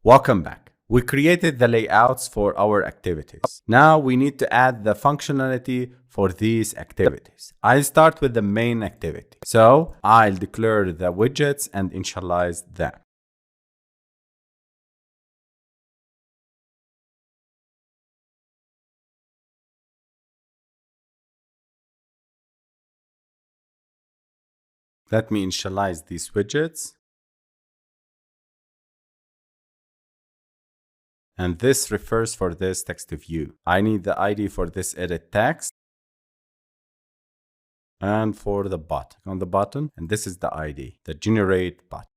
Welcome back. We created the layouts for our activities. Now we need to add the functionality for these activities. I'll start with the main activity. So I'll declare the widgets and initialize them. Let me initialize these widgets. And this refers for this text view. I need the ID for this edit text and for the button. On the button, and this is the ID, the generate button.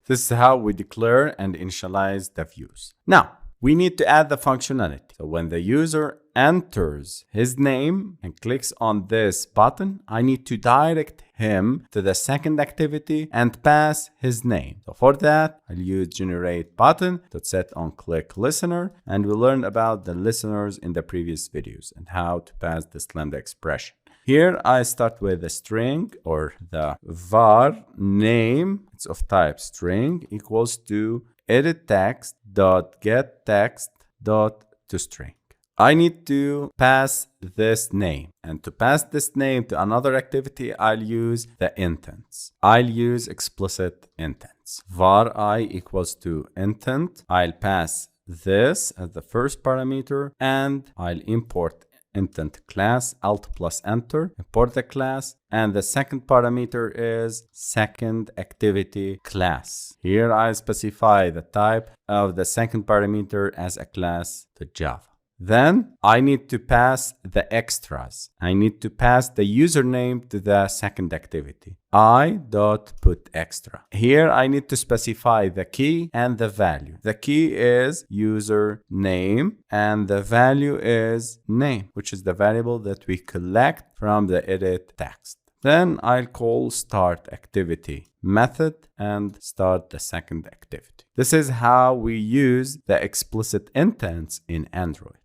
This is how we declare and initialize the views. Now, we need to add the functionality. So when the user enters his name and clicks on this button, I need to direct him to the second activity and pass his name. So for that, I'll use generate button to set on click listener, and we learned about the listeners in the previous videos and how to pass this lambda expression. Here I start with a string or the var name, it's of type string, equals to edit text dot get text dot toString. I need to pass this name, and to pass this name to another activity, I'll use the intents. I'll use explicit intents. Var I equals to intent. I'll pass this as the first parameter, and I'll import intent class, alt plus enter, import the class, and the second parameter is second activity class. Here I specify the type of the second parameter as a class to Java. Then I need to pass the extras. I need to pass the username to the second activity. I.putExtra. Here I need to specify the key and the value. The key is user name and the value is name, which is the variable that we collect from the edit text. Then I'll call start activity method and start the second activity. This is how we use the explicit intents in Android.